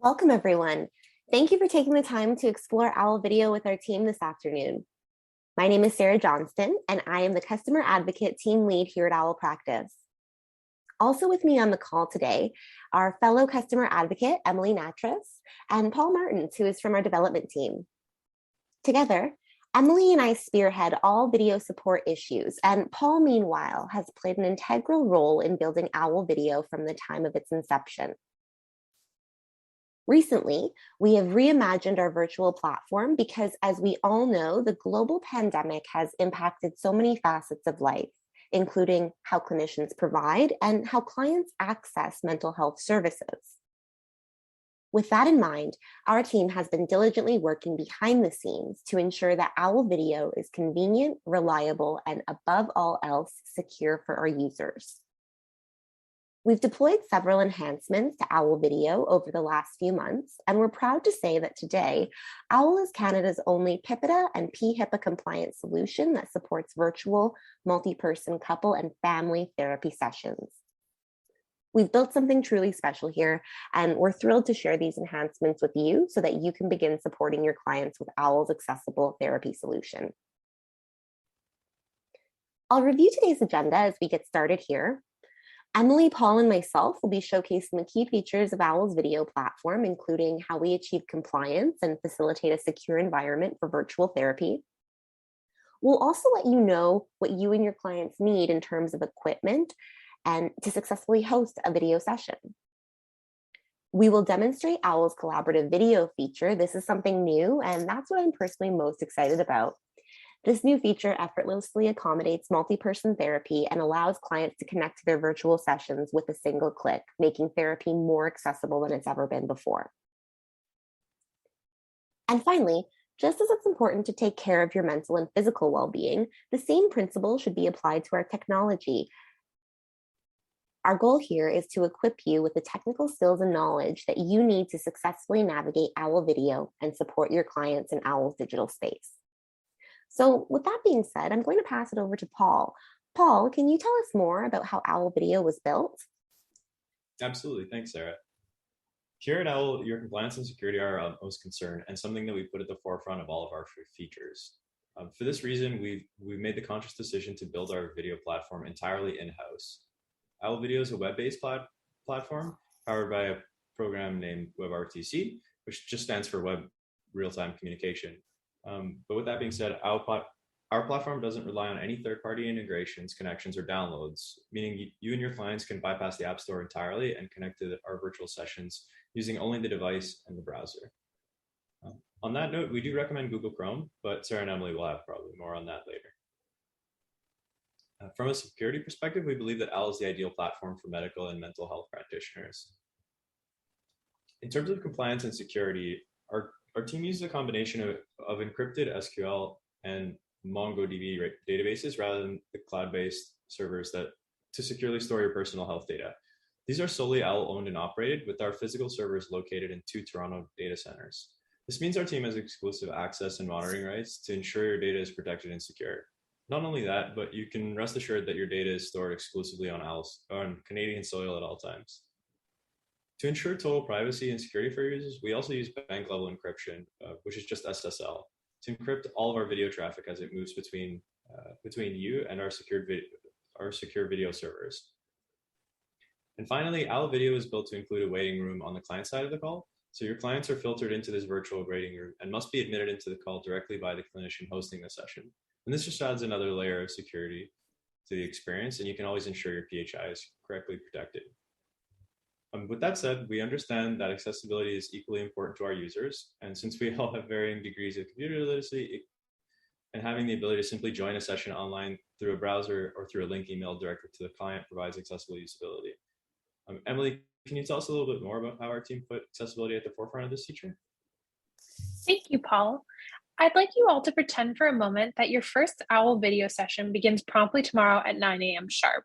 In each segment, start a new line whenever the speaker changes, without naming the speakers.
Welcome, everyone. Thank you for taking the time to explore OWL Video with our team this afternoon. My name is Sarah Johnston, and I am the Customer Advocate Team Lead here at OWL Practice. Also with me on the call today are fellow Customer Advocate Emily Natras and Paul Martins, who is from our development team. Together, Emily and I spearhead all video support issues, and Paul, meanwhile, has played an integral role in building OWL Video from the time of its inception. Recently, we have reimagined our virtual platform because, as we all know, the global pandemic has impacted so many facets of life, including how clinicians provide and how clients access mental health services. With that in mind, our team has been diligently working behind the scenes to ensure that OWL Video is convenient, reliable, and above all else, secure for our users. We've deployed several enhancements to OWL Video over the last few months, and we're proud to say that today, OWL is Canada's only PIPEDA and PHIPAA compliant solution that supports virtual, multi-person couple and family therapy sessions. We've built something truly special here, and we're thrilled to share these enhancements with you so that you can begin supporting your clients with OWL's accessible therapy solution. I'll review today's agenda as we get started here. Emily, Paul, and myself will be showcasing the key features of OWL's video platform, including how we achieve compliance and facilitate a secure environment for virtual therapy. We'll also let you know what you and your clients need in terms of equipment and to successfully host a video session. We will demonstrate OWL's collaborative video feature. This is something new, and that's what I'm personally most excited about. This new feature effortlessly accommodates multi-person therapy and allows clients to connect to their virtual sessions with a single click, making therapy more accessible than it's ever been before. And finally, just as it's important to take care of your mental and physical well-being, the same principle should be applied to our technology. Our goal here is to equip you with the technical skills and knowledge that you need to successfully navigate OWL Video and support your clients in OWL's digital space. So with that being said, I'm going to pass it over to Paul. Paul, can you tell us more about how OWL Video was built?
Absolutely. Thanks, Sarah. Here at OWL, your compliance and security are our utmost concern and something that we put at the forefront of all of our features. For this reason, we've made the conscious decision to build our video platform entirely in-house. OWL Video is a web-based platform powered by a program named WebRTC, which just stands for Web Real-Time Communication. But with that being said, our platform doesn't rely on any third-party integrations, connections, or downloads, meaning you and your clients can bypass the App Store entirely and connect to our virtual sessions using only the device and the browser. On that note, we do recommend Google Chrome, but Sarah and Emily will have probably more on that later. From a security perspective, we believe that OWL is the ideal platform for medical and mental health practitioners. In terms of compliance and security, our team uses a combination of encrypted SQL and MongoDB databases rather than the cloud-based servers to securely store your personal health data. These are solely OWL owned and operated, with our physical servers located in 2 Toronto data centers. This means our team has exclusive access and monitoring rights to ensure your data is protected and secure. Not only that, but you can rest assured that your data is stored exclusively on Canadian soil at all times. To ensure total privacy and security for users, we also use bank-level encryption, which is just SSL, to encrypt all of our video traffic as it moves between you and our secure video servers. And finally, OWL Video is built to include a waiting room on the client side of the call, so your clients are filtered into this virtual waiting room and must be admitted into the call directly by the clinician hosting the session. And this just adds another layer of security to the experience, and you can always ensure your PHI is correctly protected. With that said, we understand that accessibility is equally important to our users, and since we all have varying degrees of computer literacy, and having the ability to simply join a session online through a browser or through a link emailed directly to the client provides accessible usability. Emily, can you tell us a little bit more about how our team put accessibility at the forefront of this feature?
Thank you, Paul. I'd like you all to pretend for a moment that your first OWL video session begins promptly tomorrow at 9 a.m. sharp.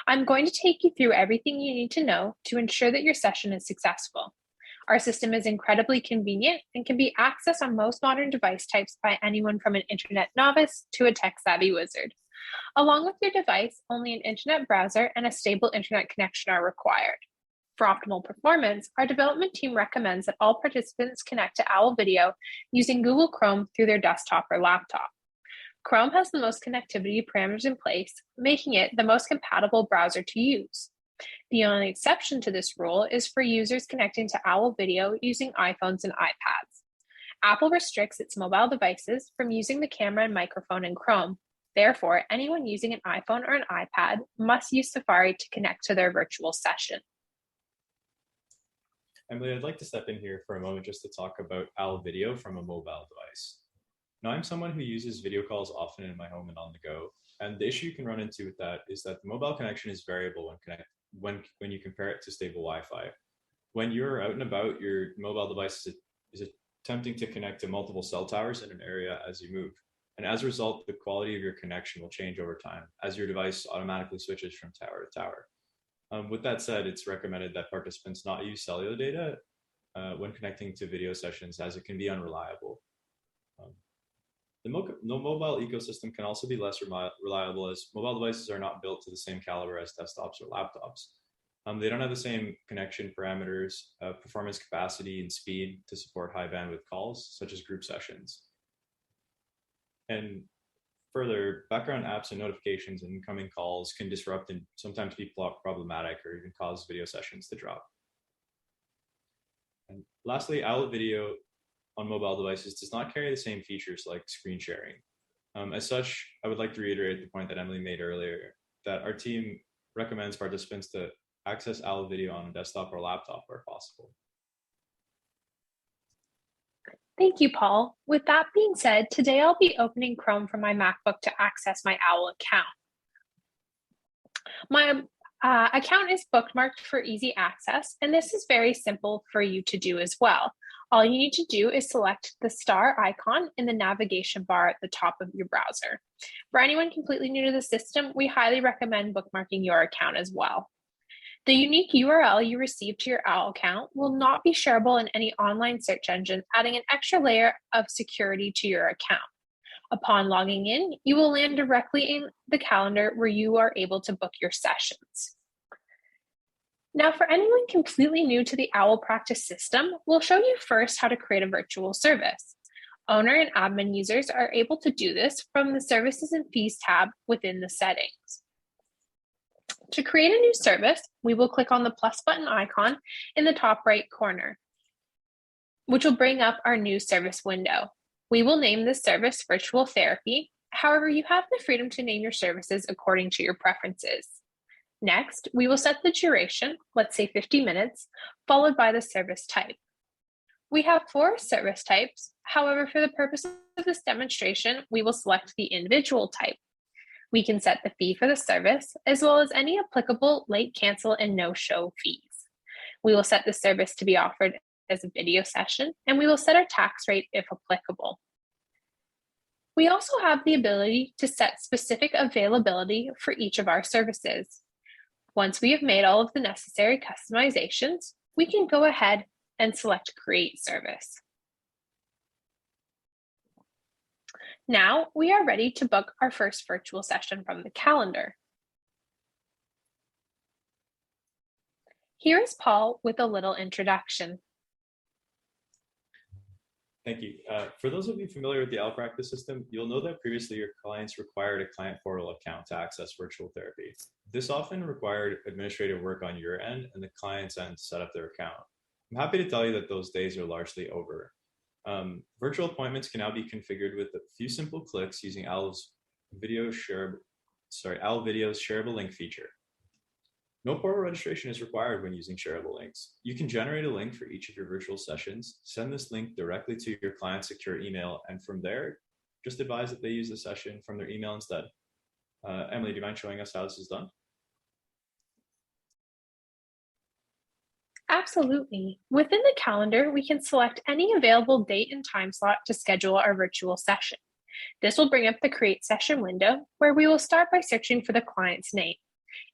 I'm going to take you through everything you need to know to ensure that your session is successful. Our system is incredibly convenient and can be accessed on most modern device types by anyone from an internet novice to a tech-savvy wizard. Along with your device, only an internet browser and a stable internet connection are required. For optimal performance, our development team recommends that all participants connect to Owl Video using Google Chrome through their desktop or laptop. Chrome has the most connectivity parameters in place, making it the most compatible browser to use. The only exception to this rule is for users connecting to Owl Video using iPhones and iPads. Apple restricts its mobile devices from using the camera and microphone in Chrome. Therefore, anyone using an iPhone or an iPad must use Safari to connect to their virtual session.
Emily, I'd like to step in here for a moment just to talk about Owl Video from a mobile device. Now, I'm someone who uses video calls often in my home and on the go, and the issue you can run into with that is that the mobile connection is variable when you compare it to stable Wi-Fi. When you're out and about, your mobile device is attempting to connect to multiple cell towers in an area as you move. And as a result, the quality of your connection will change over time as your device automatically switches from tower to tower. With that said, it's recommended that participants not use cellular data when connecting to video sessions, as it can be unreliable. The mobile ecosystem can also be less reliable, as mobile devices are not built to the same caliber as desktops or laptops. They don't have the same connection parameters, performance capacity, and speed to support high bandwidth calls, such as group sessions. And further, background apps and notifications and incoming calls can disrupt and sometimes be problematic or even cause video sessions to drop. And lastly, Owl Video on mobile devices does not carry the same features like screen sharing. As such, I would like to reiterate the point that Emily made earlier, that our team recommends participants to access Owl Video on a desktop or laptop where possible.
Thank you, Paul. With that being said, today I'll be opening Chrome from my MacBook to access my Owl account. My account is bookmarked for easy access, and this is very simple for you to do as well. All you need to do is select the star icon in the navigation bar at the top of your browser. For anyone completely new to the system, we highly recommend bookmarking your account as well. The unique URL you receive to your Owl account will not be shareable in any online search engine, adding an extra layer of security to your account. Upon logging in, you will land directly in the calendar where you are able to book your sessions. Now, for anyone completely new to the Owl practice system, we'll show you first how to create a virtual service. Owner and admin users are able to do this from the Services and Fees tab within the settings. To create a new service, we will click on the plus button icon in the top right corner, which will bring up our new service window. We will name this service Virtual Therapy. However, you have the freedom to name your services according to your preferences. Next, we will set the duration, let's say 50 minutes, followed by the service type. We have 4 service types. However, for the purpose of this demonstration, we will select the individual type. We can set the fee for the service, as well as any applicable late cancel and no-show fees. We will set the service to be offered as a video session, and we will set our tax rate if applicable. We also have the ability to set specific availability for each of our services. Once we have made all of the necessary customizations, we can go ahead and select Create Service. Now we are ready to book our first virtual session from the calendar. Here is Paul with a little introduction.
Thank you. For those of you familiar with the Owl practice system, you'll know that previously your clients required a client portal account to access virtual therapy. This often required administrative work on your end and the client's end to set up their account. I'm happy to tell you that those days are largely over. Virtual appointments can now be configured with a few simple clicks using Owl Video's shareable link feature. No portal registration is required when using shareable links. You can generate a link for each of your virtual sessions, send this link directly to your client's secure email, and from there, just advise that they use the session from their email instead. Emily, do you mind showing us how this is done?
Absolutely. Within the calendar, we can select any available date and time slot to schedule our virtual session. This will bring up the Create Session window, where we will start by searching for the client's name.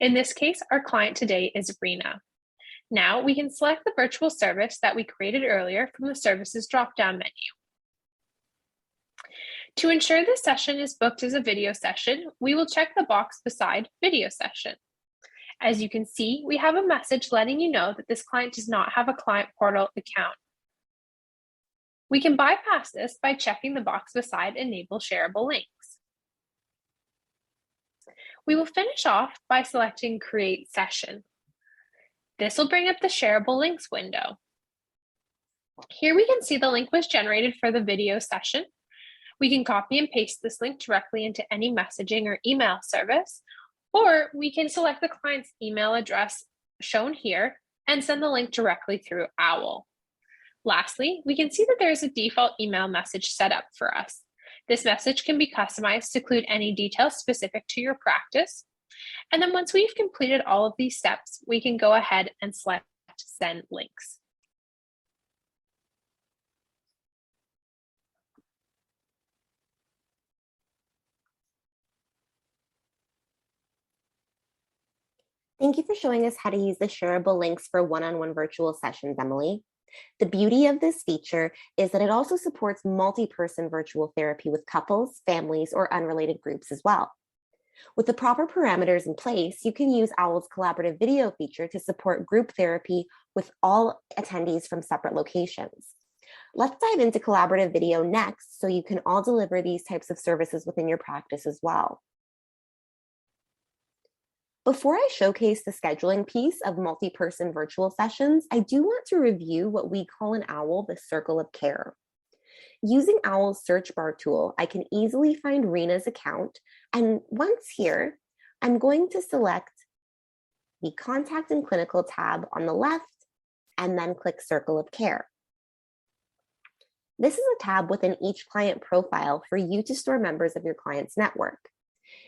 In this case, our client today is Rena. Now we can select the virtual service that we created earlier from the Services drop-down menu. To ensure this session is booked as a video session, we will check the box beside Video Session. As you can see, we have a message letting you know that this client does not have a client portal account. We can bypass this by checking the box beside Enable Shareable Links. We will finish off by selecting Create Session. This will bring up the Shareable Links window. Here we can see the link was generated for the video session. We can copy and paste this link directly into any messaging or email service, or we can select the client's email address shown here and send the link directly through OWL. Lastly, we can see that there is a default email message set up for us. This message can be customized to include any details specific to your practice. And then once we've completed all of these steps, we can go ahead and select Send Links.
Thank you for showing us how to use the shareable links for one-on-one virtual sessions, Emily. The beauty of this feature is that it also supports multi-person virtual therapy with couples, families, or unrelated groups as well. With the proper parameters in place, you can use OWL's collaborative video feature to support group therapy with all attendees from separate locations. Let's dive into collaborative video next so you can all deliver these types of services within your practice as well. Before I showcase the scheduling piece of multi-person virtual sessions, I do want to review what we call in OWL the circle of care. Using OWL's search bar tool, I can easily find Rena's account, and once here, I'm going to select the Contact and Clinical tab on the left, and then click Circle of Care. This is a tab within each client profile for you to store members of your client's network.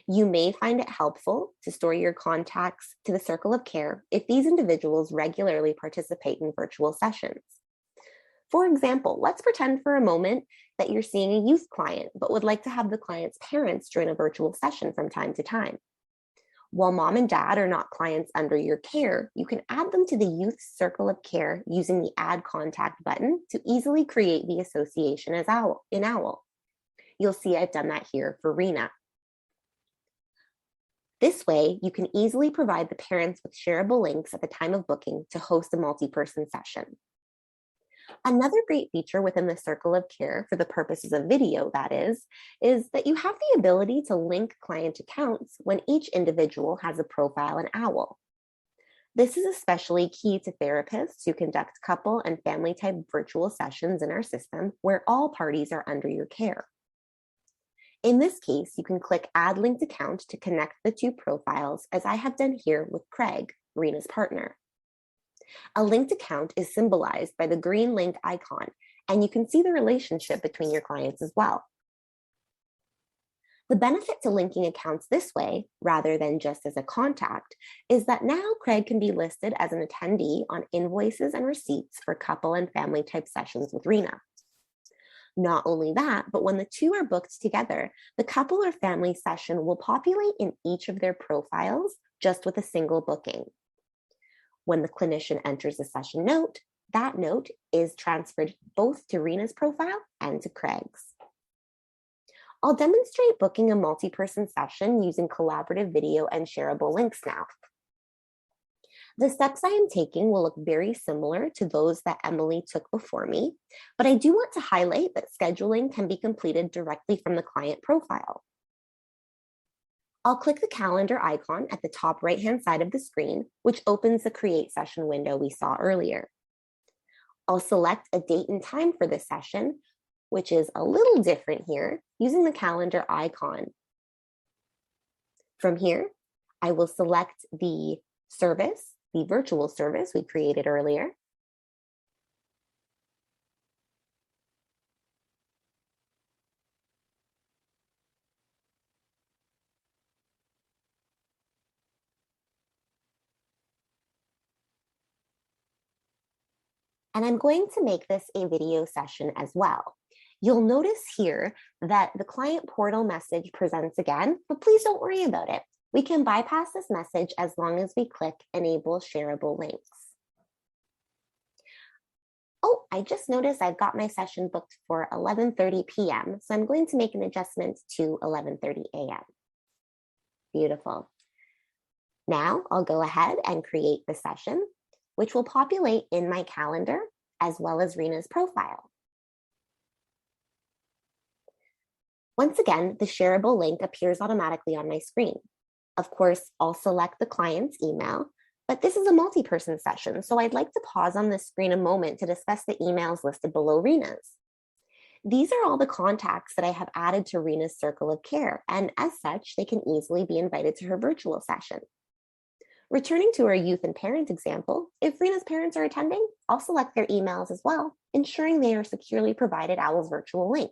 You may find it helpful to store your contacts to the circle of care if these individuals regularly participate in virtual sessions. For example, let's pretend for a moment that you're seeing a youth client, but would like to have the client's parents join a virtual session from time to time. While mom and dad are not clients under your care, you can add them to the youth circle of care using the Add Contact button to easily create the association as in OWL. You'll see I've done that here for Rena. This way, you can easily provide the parents with shareable links at the time of booking to host a multi-person session. Another great feature within the circle of care for the purposes of video, that is that you have the ability to link client accounts when each individual has a profile in OWL. This is especially key to therapists who conduct couple and family type virtual sessions in our system where all parties are under your care. In this case, you can click Add Linked Account to connect the two profiles, as I have done here with Craig, Rena's partner. A linked account is symbolized by the green link icon, and you can see the relationship between your clients as well. The benefit to linking accounts this way, rather than just as a contact, is that now Craig can be listed as an attendee on invoices and receipts for couple and family type sessions with Rena. Not only that, but when the two are booked together, the couple or family session will populate in each of their profiles just with a single booking. When the clinician enters a session note, that note is transferred both to Rena's profile and to Craig's. I'll demonstrate booking a multi-person session using collaborative video and shareable links now. The steps I am taking will look very similar to those that Emily took before me, but I do want to highlight that scheduling can be completed directly from the client profile. I'll click the calendar icon at the top right-hand side of the screen, which opens the Create Session window we saw earlier. I'll select a date and time for this session, which is a little different here, using the calendar icon. From here, I will select the service, the virtual service we created earlier. And I'm going to make this a video session as well. You'll notice here that the client portal message presents again, but please don't worry about it. We can bypass this message as long as we click Enable Shareable Links. Oh, I just noticed I've got my session booked for 11:30 p.m. So I'm going to make an adjustment to 11:30 a.m. Beautiful. Now I'll go ahead and create the session, which will populate in my calendar as well as Rena's profile. Once again, the shareable link appears automatically on my screen. Of course, I'll select the client's email, but this is a multi-person session, so I'd like to pause on the screen a moment to discuss the emails listed below Rena's. These are all the contacts that I have added to Rena's circle of care, and as such, they can easily be invited to her virtual session. Returning to our youth and parent example, if Rena's parents are attending, I'll select their emails as well, ensuring they are securely provided OWL's virtual link.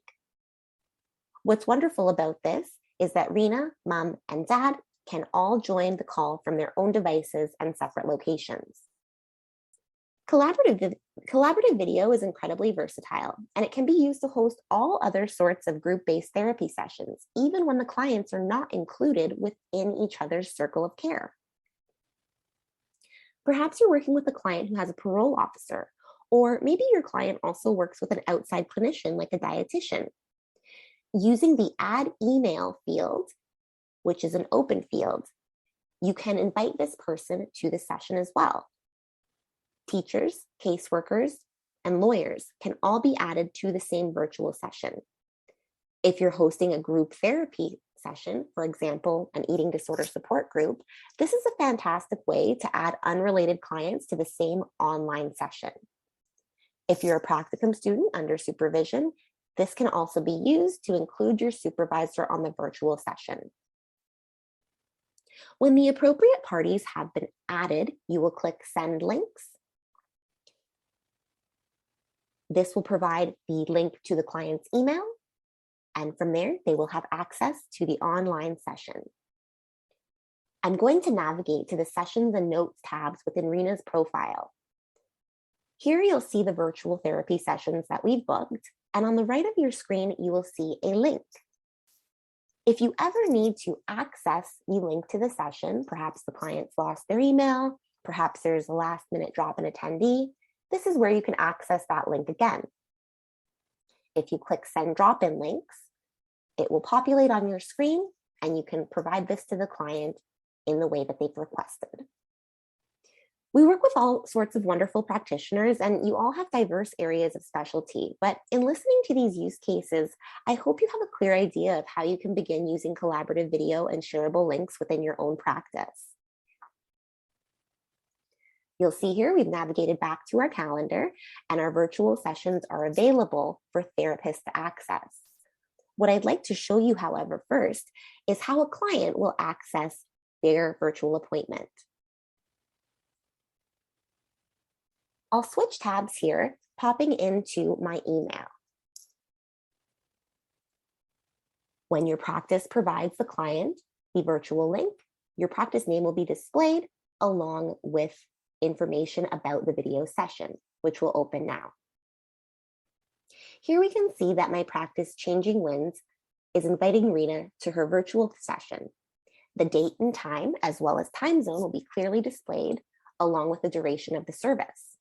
What's wonderful about this is that Rena, mom, and dad can all join the call from their own devices and separate locations. Collaborative video is incredibly versatile, and it can be used to host all other sorts of group-based therapy sessions, even when the clients are not included within each other's circle of care. Perhaps you're working with a client who has a parole officer, or maybe your client also works with an outside clinician like a dietitian. Using the Add Email field, which is an open field, you can invite this person to the session as well. Teachers, caseworkers, and lawyers can all be added to the same virtual session. If you're hosting a group therapy session, for example, an eating disorder support group, this is a fantastic way to add unrelated clients to the same online session. If you're a practicum student under supervision, this can also be used to include your supervisor on the virtual session. When the appropriate parties have been added, you will click Send Links. This will provide the link to the client's email, and from there, they will have access to the online session. I'm going to navigate to the Sessions and Notes tabs within Rena's profile. Here you'll see the virtual therapy sessions that we've booked, and on the right of your screen, you will see a link. If you ever need to access the link to the session, perhaps the client's lost their email, perhaps there's a last-minute drop-in attendee, this is where you can access that link again. If you click Send Drop-in Links, it will populate on your screen, and you can provide this to the client in the way that they've requested. We work with all sorts of wonderful practitioners, and you all have diverse areas of specialty. But in listening to these use cases, I hope you have a clear idea of how you can begin using collaborative video and shareable links within your own practice. You'll see here we've navigated back to our calendar, and our virtual sessions are available for therapists to access. What I'd like to show you, however, first is how a client will access their virtual appointment. I'll switch tabs here, popping into my email. When your practice provides the client the virtual link, your practice name will be displayed along with information about the video session, which will open now. Here we can see that my practice Changing Winds is inviting Rena to her virtual session. The date and time, as well as time zone, will be clearly displayed along with the duration of the service.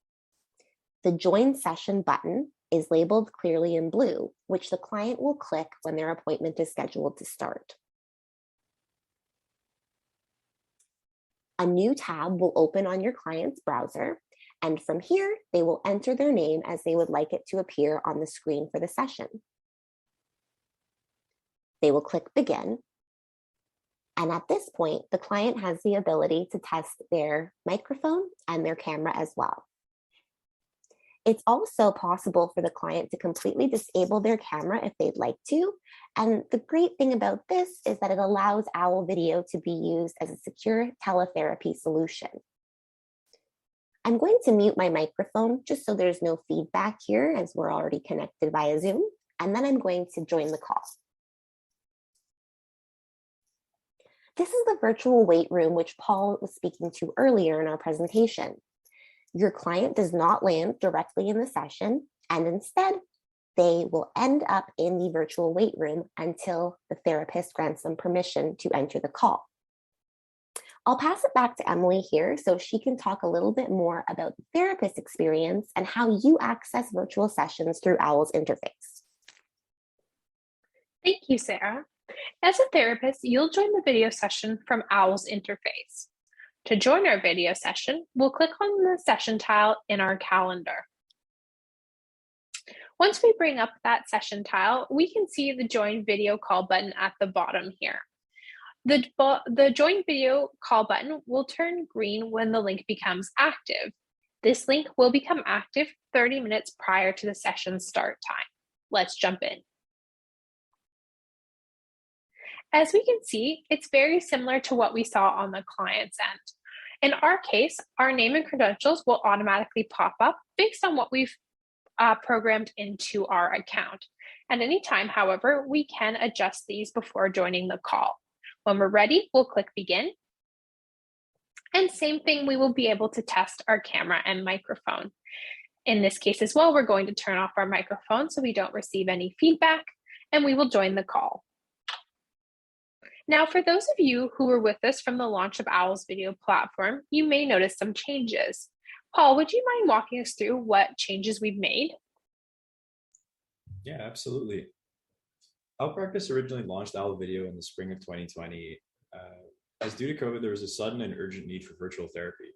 The Join Session button is labeled clearly in blue, which the client will click when their appointment is scheduled to start. A new tab will open on your client's browser, and from here, they will enter their name as they would like it to appear on the screen for the session. They will click Begin, and at this point, the client has the ability to test their microphone and their camera as well. It's also possible for the client to completely disable their camera if they'd like to. And the great thing about this is that it allows OWL Video to be used as a secure teletherapy solution. I'm going to mute my microphone just so there's no feedback here as we're already connected via Zoom. And then I'm going to join the call. This is the virtual wait room, which Paul was speaking to earlier in our presentation. Your client does not land directly in the session, and instead, they will end up in the virtual wait room until the therapist grants them permission to enter the call. I'll pass it back to Emily here so she can talk a little bit more about the therapist experience and how you access virtual sessions through OWL's interface.
Thank you, Sarah. As a therapist, you'll join the video session from OWL's interface. To join our video session, we'll click on the session tile in our calendar. Once we bring up that session tile, we can see the Join Video Call button at the bottom here. The Join Video Call button will turn green when the link becomes active. This link will become active 30 minutes prior to the session start time. Let's jump in. As we can see, it's very similar to what we saw on the client's end. In our case, our name and credentials will automatically pop up based on what we've programmed into our account. At any time, however, we can adjust these before joining the call. When we're ready, we'll click Begin. And same thing, we will be able to test our camera and microphone. In this case as well, we're going to turn off our microphone so we don't receive any feedback, and we will join the call. Now, for those of you who were with us from the launch of OWL's video platform, you may notice some changes. Paul, would you mind walking us through what changes we've made?
Yeah, absolutely. OWL Practice originally launched OWL Video in the spring of 2020. As due to COVID, there was a sudden and urgent need for virtual therapy.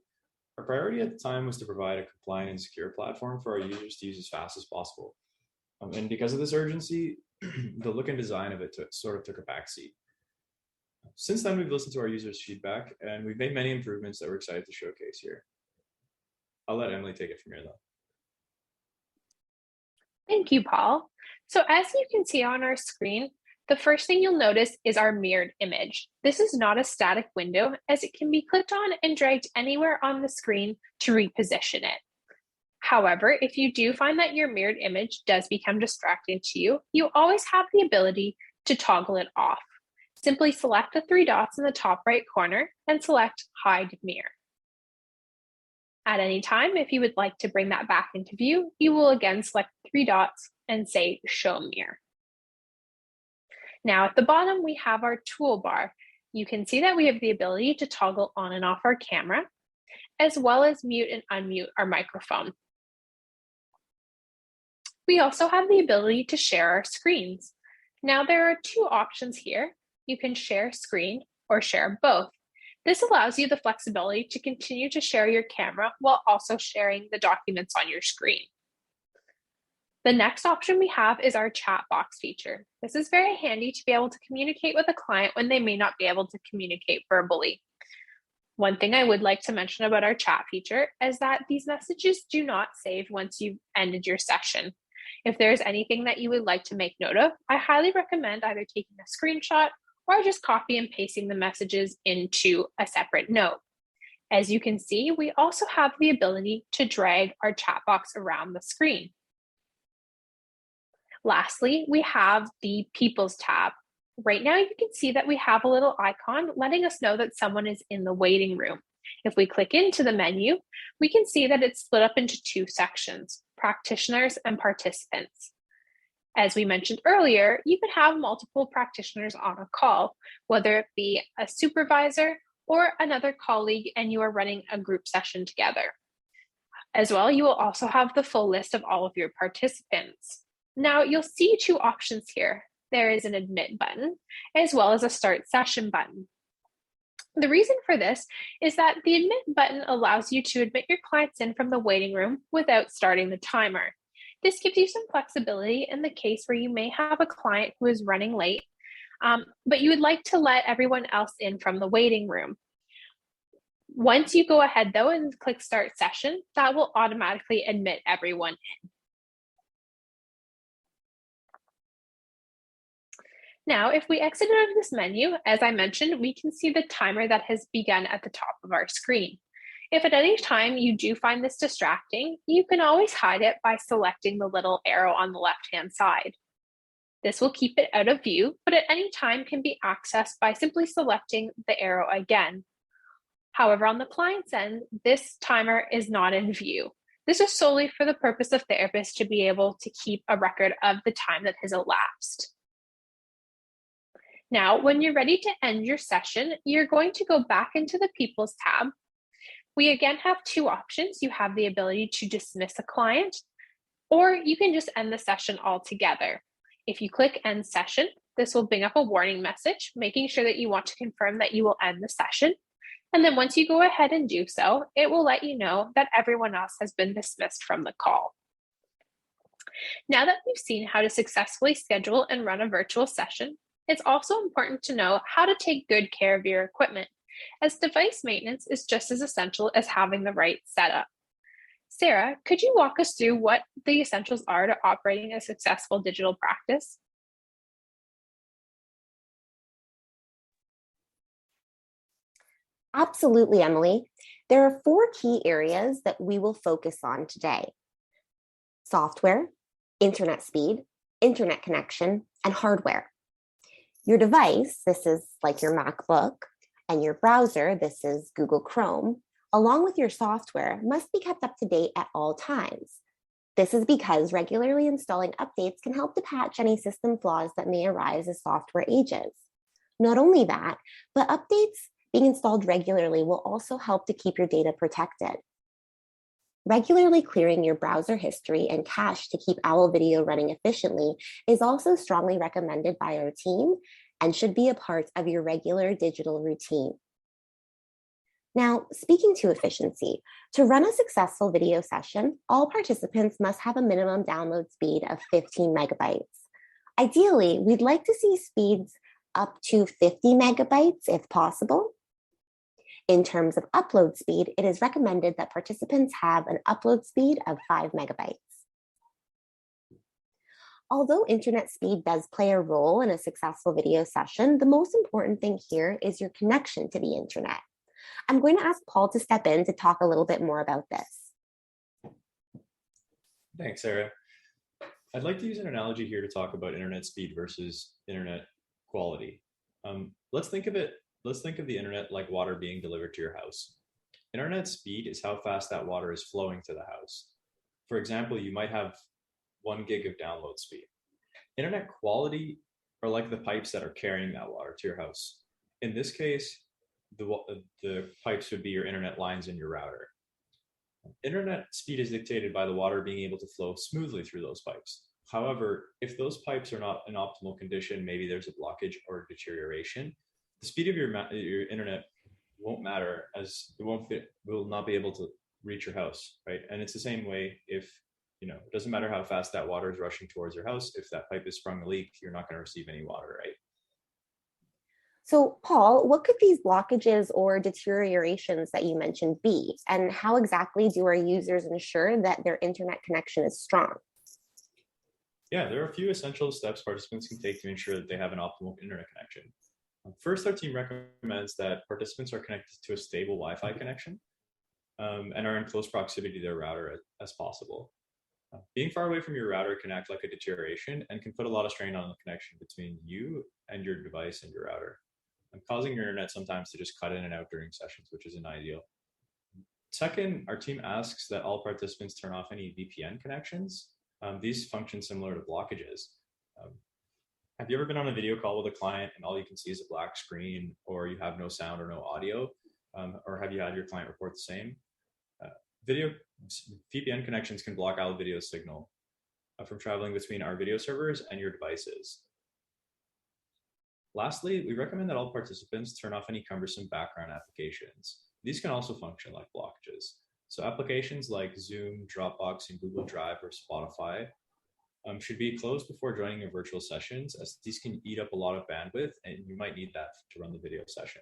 Our priority at the time was to provide a compliant and secure platform for our users to use as fast as possible. And because of this urgency, the look and design of it sort of took a backseat. Since then, we've listened to our users' feedback, and we've made many improvements that we're excited to showcase here. I'll let Emily take it from here, though.
Thank you, Paul. So as you can see on our screen, the first thing you'll notice is our mirrored image. This is not a static window, as it can be clicked on and dragged anywhere on the screen to reposition it. However, if you do find that your mirrored image does become distracting to you, you always have the ability to toggle it off. Simply select the three dots in the top right corner and select Hide Mirror. At any time, if you would like to bring that back into view, you will again select the three dots and say Show Mirror. Now at the bottom, we have our toolbar. You can see that we have the ability to toggle on and off our camera, as well as mute and unmute our microphone. We also have the ability to share our screens. Now there are two options here. You can share screen or share both. This allows you the flexibility to continue to share your camera while also sharing the documents on your screen. The next option we have is our chat box feature. This is very handy to be able to communicate with a client when they may not be able to communicate verbally. One thing I would like to mention about our chat feature is that these messages do not save once you've ended your session. If there's anything that you would like to make note of, I highly recommend either taking a screenshot or just copy and pasting the messages into a separate note. As you can see, we also have the ability to drag our chat box around the screen. Lastly, we have the People's tab. Right now, you can see that we have a little icon letting us know that someone is in the waiting room. If we click into the menu, we can see that it's split up into two sections, practitioners and participants. As we mentioned earlier, you can have multiple practitioners on a call, whether it be a supervisor or another colleague, and you are running a group session together. As well, you will also have the full list of all of your participants. Now, you'll see two options here. There is an admit button, as well as a start session button. The reason for this is that the admit button allows you to admit your clients in from the waiting room without starting the timer. This gives you some flexibility in the case where you may have a client who is running late, but you would like to let everyone else in from the waiting room. Once you go ahead though and click start session, that will automatically admit everyone in. Now, if we exit out of this menu, as I mentioned, we can see the timer that has begun at the top of our screen. If at any time you do find this distracting, you can always hide it by selecting the little arrow on the left-hand side. This will keep it out of view, but at any time can be accessed by simply selecting the arrow again. However, on the client's end, this timer is not in view. This is solely for the purpose of therapists to be able to keep a record of the time that has elapsed. Now, when you're ready to end your session, you're going to go back into the People's tab. We again have two options. You have the ability to dismiss a client, or you can just end the session altogether. If you click End Session, this will bring up a warning message, making sure that you want to confirm that you will end the session. And then once you go ahead and do so, it will let you know that everyone else has been dismissed from the call. Now that we've seen how to successfully schedule and run a virtual session, it's also important to know how to take good care of your equipment, as device maintenance is just as essential as having the right setup. Sarah, could you walk us through what the essentials are to operating a successful digital practice?
Absolutely, Emily. There are 4 key areas that we will focus on today: software, internet speed, internet connection, and hardware. Your device, this is like your MacBook, and your browser, this is Google Chrome, along with your software, must be kept up to date at all times. This is because regularly installing updates can help to patch any system flaws that may arise as software ages. Not only that, but updates being installed regularly will also help to keep your data protected. Regularly clearing your browser history and cache to keep Owl Video running efficiently is also strongly recommended by our team and should be a part of your regular digital routine. Now, speaking to efficiency, to run a successful video session, all participants must have a minimum download speed of 15 megabytes. Ideally, we'd like to see speeds up to 50 megabytes if possible. In terms of upload speed, it is recommended that participants have an upload speed of 5 megabytes. Although internet speed does play a role in a successful video session, the most important thing here is your connection to the internet. I'm going to ask Paul to step in to talk a little bit more about this.
Thanks, Sarah. I'd like to use an analogy here to talk about internet speed versus internet quality. Let's think of the internet like water being delivered to your house. Internet speed is how fast that water is flowing to the house. For example, you might have 1 gig of download speed. Internet quality are like the pipes that are carrying that water to your house. In this case, the pipes would be your internet lines and your router. Internet speed is dictated by the water being able to flow smoothly through those pipes. However, if those pipes are not in optimal condition, maybe there's a blockage or deterioration, the speed of your internet won't matter, as it will not be able to reach your house, right? And it's the same way if, it doesn't matter how fast that water is rushing towards your house. If that pipe has sprung a leak, you're not going to receive any water, right?
So, Paul, what could these blockages or deteriorations that you mentioned be? And how exactly do our users ensure that their internet connection is strong?
Yeah, there are a few essential steps participants can take to ensure that they have an optimal internet connection. First, our team recommends that participants are connected to a stable Wi-Fi connection and are in close proximity to their router as possible. Being far away from your router can act like a deterioration and can put a lot of strain on the connection between you and your device and your router, causing your internet sometimes to just cut in and out during sessions, which isn't ideal. Second, our team asks that all participants turn off any VPN connections. These function similar to blockages. Have you ever been on a video call with a client and all you can see is a black screen, or you have no sound or no audio? Or have you had your client report the same? VPN connections can block out video signal from traveling between our video servers and your devices. Lastly, we recommend that all participants turn off any cumbersome background applications. These can also function like blockages. So applications like Zoom, Dropbox, and Google Drive or Spotify should be closed before joining your virtual sessions, as these can eat up a lot of bandwidth and you might need that to run the video session.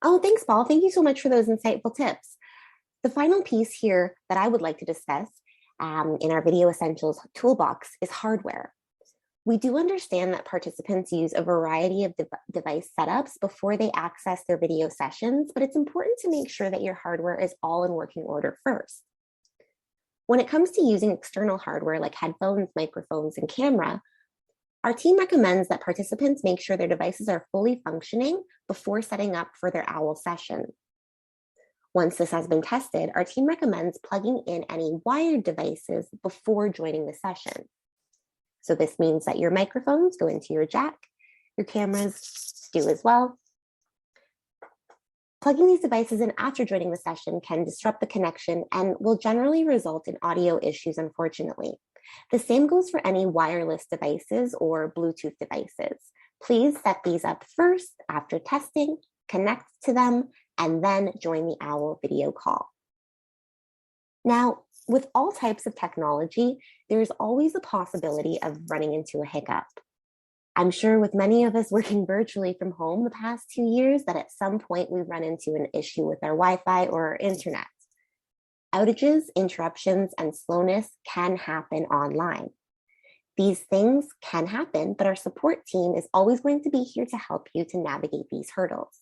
Oh, thanks, Paul. Thank you so much for those insightful tips. The final piece here that I would like to discuss in our Video Essentials toolbox is hardware. We do understand that participants use a variety of device setups before they access their video sessions, but it's important to make sure that your hardware is all in working order first. When it comes to using external hardware like headphones, microphones, and camera, our team recommends that participants make sure their devices are fully functioning before setting up for their OWL session. Once this has been tested, our team recommends plugging in any wired devices before joining the session. So this means that your microphones go into your jack, your cameras do as well. Plugging these devices in after joining the session can disrupt the connection and will generally result in audio issues, unfortunately. The same goes for any wireless devices or Bluetooth devices. Please set these up first after testing connect to them, and then join the OWL video call. Now, with all types of technology, there's always a possibility of running into a hiccup. I'm sure with many of us working virtually from home the past 2 years that at some point we've run into an issue with our Wi-Fi or our internet. Outages, interruptions, and slowness can happen online. These things can happen, but our support team is always going to be here to help you to navigate these hurdles.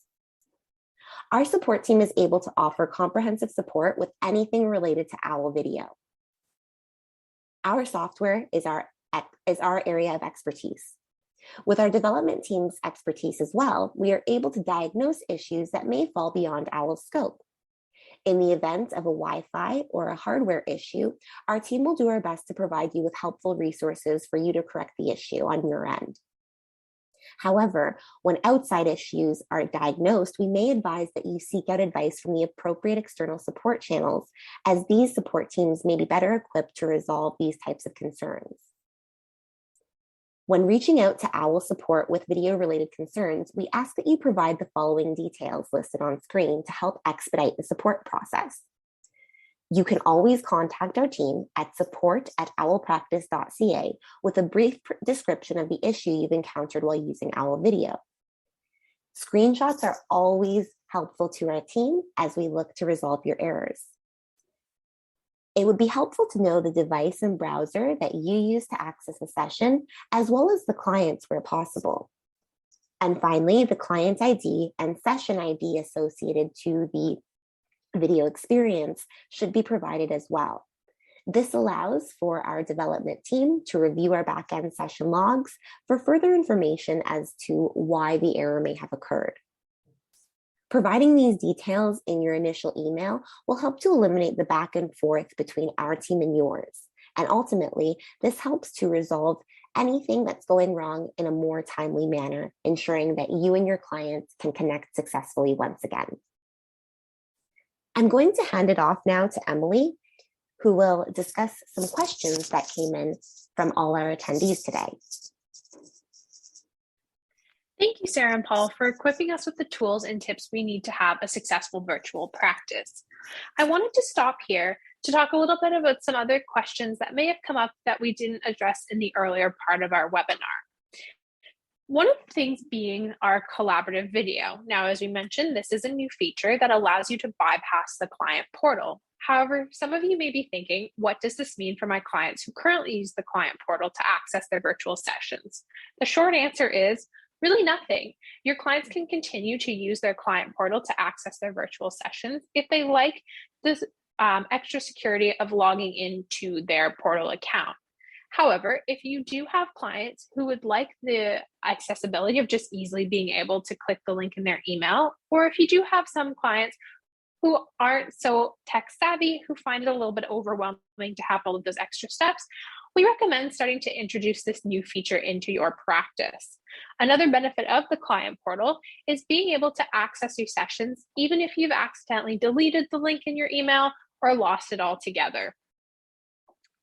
Our support team is able to offer comprehensive support with anything related to OWL video. Our software is our area of expertise. With our development team's expertise as well, we are able to diagnose issues that may fall beyond OWL's scope. In the event of a Wi-Fi or a hardware issue, our team will do our best to provide you with helpful resources for you to correct the issue on your end. However, when outside issues are diagnosed, we may advise that you seek out advice from the appropriate external support channels, as these support teams may be better equipped to resolve these types of concerns. When reaching out to OWL support with video-related concerns, we ask that you provide the following details listed on screen to help expedite the support process. You can always contact our team at support@owlpractice.ca with a brief description of the issue you've encountered while using OWL video. Screenshots are always helpful to our team as we look to resolve your errors. It would be helpful to know the device and browser that you use to access a session, as well as the clients where possible. And finally, the client ID and session ID associated to the video experience should be provided as well. This allows for our development team to review our backend session logs for further information as to why the error may have occurred. Providing these details in your initial email will help to eliminate the back and forth between our team and yours. And ultimately, this helps to resolve anything that's going wrong in a more timely manner, ensuring that you and your clients can connect successfully once again. I'm going to hand it off now to Emily, who will discuss some questions that came in from all our attendees today.
Thank you, Sarah and Paul, for equipping us with the tools and tips we need to have a successful virtual practice. I wanted to stop here to talk a little bit about some other questions that may have come up that we didn't address in the earlier part of our webinar. One of the things being our collaborative video. Now, as we mentioned, this is a new feature that allows you to bypass the client portal. However, some of you may be thinking, what does this mean for my clients who currently use the client portal to access their virtual sessions? The short answer is really nothing. Your clients can continue to use their client portal to access their virtual sessions if they like this extra security of logging into their portal account. However, if you do have clients who would like the accessibility of just easily being able to click the link in their email, or if you do have some clients who aren't so tech savvy, who find it a little bit overwhelming to have all of those extra steps, we recommend starting to introduce this new feature into your practice. Another benefit of the client portal is being able to access your sessions, even if you've accidentally deleted the link in your email or lost it altogether.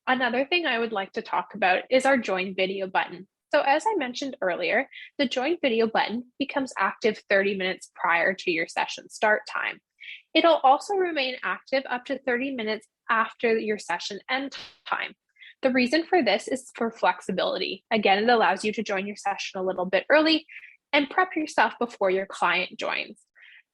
Another thing I would like to talk about is our join video button. So as I mentioned earlier, the join video button becomes active 30 minutes prior to your session start time. It'll also remain active up to 30 minutes after your session end time. The reason for this is for flexibility. Again, it allows you to join your session a little bit early and prep yourself before your client joins.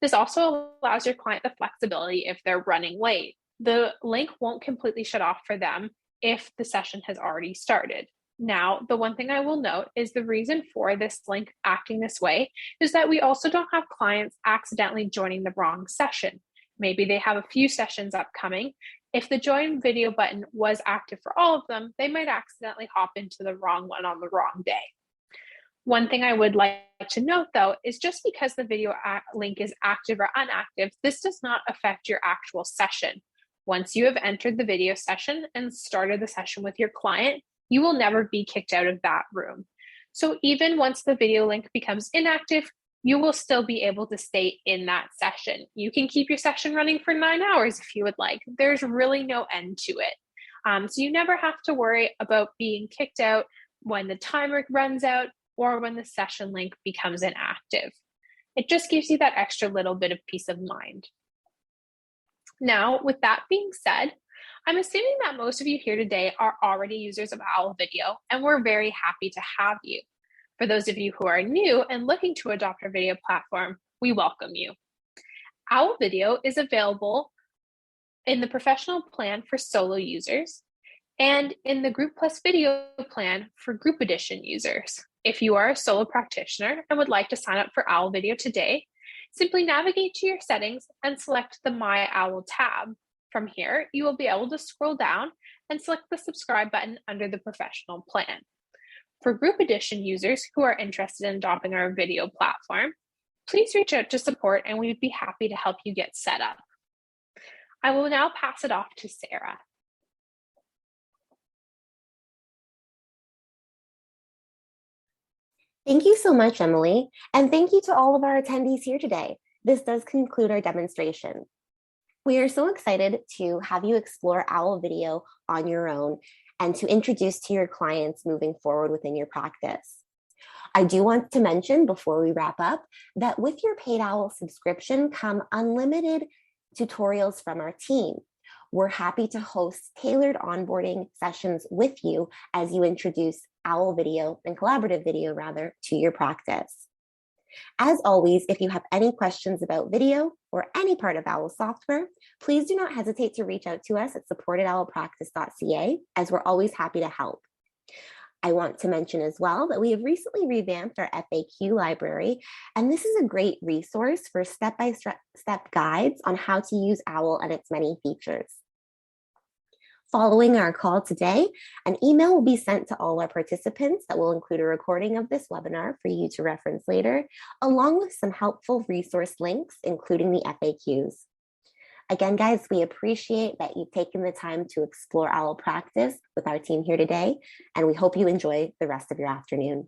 This also allows your client the flexibility if they're running late. The link won't completely shut off for them if the session has already started. Now, the one thing I will note is the reason for this link acting this way is that we also don't have clients accidentally joining the wrong session. Maybe they have a few sessions upcoming. If the join video button was active for all of them, they might accidentally hop into the wrong one on the wrong day. One thing I would like to note, though, is just because the video link is active or inactive, this does not affect your actual session. Once you have entered the video session and started the session with your client, you will never be kicked out of that room. So even once the video link becomes inactive, you will still be able to stay in that session. You can keep your session running for 9 hours if you would like. There's really no end to it. So you never have to worry about being kicked out when the timer runs out or when the session link becomes inactive. It just gives you that extra little bit of peace of mind. Now, with that being said, I'm assuming that most of you here today are already users of Owl Video, and we're very happy to have you. For those of you who are new and looking to adopt our video platform, we welcome you. Owl Video is available in the professional plan for solo users and in the Group Plus Video plan for Group Edition users. If you are a solo practitioner and would like to sign up for Owl Video today, simply navigate to your settings and select the My Owl tab. From here, you will be able to scroll down and select the subscribe button under the professional plan. For Group Edition users who are interested in adopting our video platform, please reach out to support and we'd be happy to help you get set up. I will now pass it off to Sarah.
Thank you so much, Emily, and thank you to all of our attendees here today. This does conclude our demonstration. We are so excited to have you explore Owl Video on your own and to introduce to your clients moving forward within your practice. I do want to mention before we wrap up that with your paid Owl subscription come unlimited tutorials from our team. We're happy to host tailored onboarding sessions with you as you introduce Owl Video and collaborative video rather to your practice. As always, if you have any questions about video or any part of Owl software, please do not hesitate to reach out to us at support@owlpractice.ca, as we're always happy to help. I want to mention as well that we have recently revamped our FAQ library, and this is a great resource for step-by-step guides on how to use Owl and its many features. Following our call today, an email will be sent to all our participants that will include a recording of this webinar for you to reference later, along with some helpful resource links, including the FAQs. Again, guys, we appreciate that you've taken the time to explore Owl practice with our team here today, and we hope you enjoy the rest of your afternoon.